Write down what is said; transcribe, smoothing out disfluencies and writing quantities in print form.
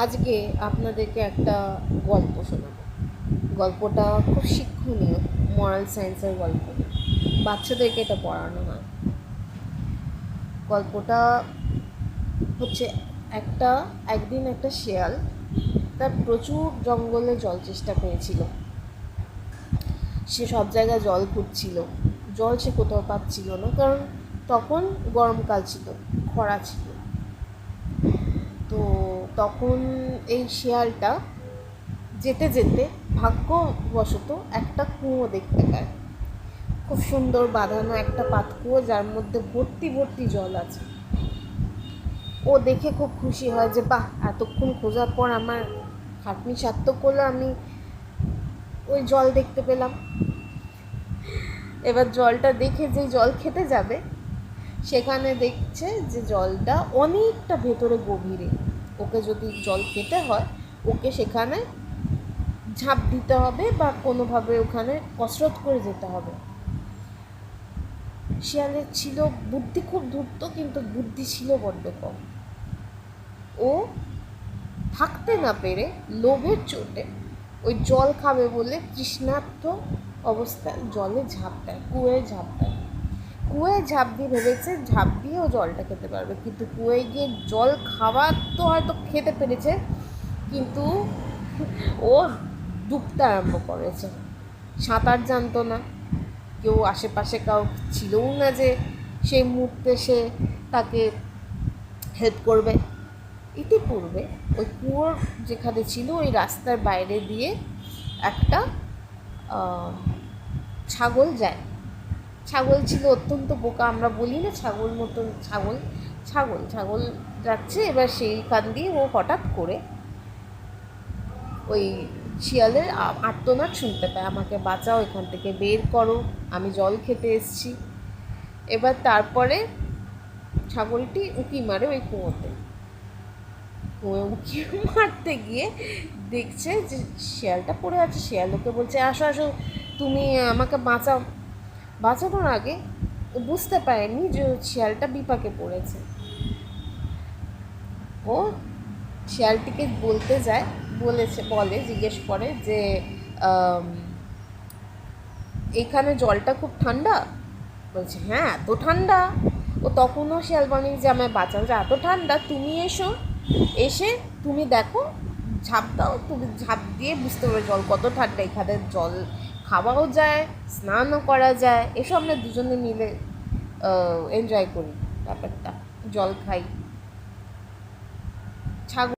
আজকে আপনাদেরকে একটা গল্প শোনাবো। গল্পটা খুব শিক্ষণীয়, মরাল সায়েন্সের গল্প। বাচ্চাদেরকে এটা পড়ানো হয়। গল্পটা হচ্ছে একদিন একটা শেয়াল তার প্রচুর জঙ্গলে জল চেষ্টা করেছিল। সে সব জায়গায় জল খুঁজছিল, জল সে কোথাও পাচ্ছিল না, কারণ তখন গরমকাল ছিল, খরা ছিল। তো তখন এই শেয়ালটা যেতে যেতে ভাগ্যবশত একটা কুয়ো দেখতে পায়। খুব সুন্দর বাঁধানো একটা পাতকুয়ো, যার মধ্যে ভর্তি ভর্তি জল আছে। ও দেখে খুব খুশি হয় যে বাহ, এতক্ষণ খোঁজার পর আমার খাটনি সার্থক করলো, আমি ওই জল দেখতে পেলাম। এবার জলটা দেখে যে জল খেতে যাবে, সেখানে দেখছে যে জলটা অনেকটা ভেতরে গভীরে। ওকে যদি জল খেতে হয়, ওকে সেখানে ঝাঁপ দিতে হবে বা কোনোভাবে ওখানে কসরত করে যেতে হবে। শিয়ালের ছিল বুদ্ধি খুব ধূর্ত, কিন্তু বুদ্ধি ছিল বড্ড কম। ও থাকতে না পেরে লোভের চোটে ওই জল খাবে বলে তৃষ্ণার্ত অবস্থায় জলে ঝাঁপ দেয়, কুয়োয় ঝাঁপ দেয়। কুয়োয় ঝাঁপ দিয়ে ভেবেছে ঝাঁপ দিয়েও জলটা খেতে পারবে, কিন্তু কুয়োয় গিয়ে জল খাবার তো হয়তো খেতে পেরেছে, কিন্তু ও ডুবতে আরম্ভ করেছে। সাঁতার জানতো না, কেউ আশেপাশে কাউ ছিলও না যে সেই মুহূর্তে সে তাকে হেল্প করবে। ইতিপূর্বে ওই কুয়োর যেখানে ছিল ওই রাস্তার বাইরে দিয়ে একটা ছাগল যায়। ছাগল ছিল অত্যন্ত বোকা, আমরা বলি না ছাগল মতন, ছাগল ছাগল ছাগল যাচ্ছে। এবার সেইখান দিয়ে ও হঠাৎ করে ওই শিয়ালের আর্তনাদ শুনতে পায়, আমাকে বাঁচাও, এখান থেকে বের করো, আমি জল খেতে এসছি। এবার তারপরে ছাগলটি উঁকি মারে ওই কুয়োতে। উঁকি মারতে গিয়ে দেখছে যে শিয়ালটা পড়ে আছে। শিয়াল ওকে বলছে, আসো আসো, তুমি আমাকে বাঁচাও। বাঁচানোর আগে ও বুঝতে পারেনি যে শিয়ালটা বিপাকে পড়েছে। ও শিয়ালটিকে বলতে যায়, জিজ্ঞেস করে যে এখানে জলটা খুব ঠান্ডা। বলছে হ্যাঁ, এত ঠান্ডা। ও তখনও শিয়াল বানিয়ে যে আমায় বাঁচাও, যে এত ঠান্ডা, তুমি এসো, এসে তুমি দেখো, ঝাঁপ দাও, তুমি ঝাঁপ দিয়ে বুঝতে পারবে জল কত ঠান্ডা। এখানে জল খাওয়াও যায়, স্নানও করা যায়, এসব আমরা দুজনে মিলে এনজয় করি ব্যাপারটা, জল খাই। ছাগল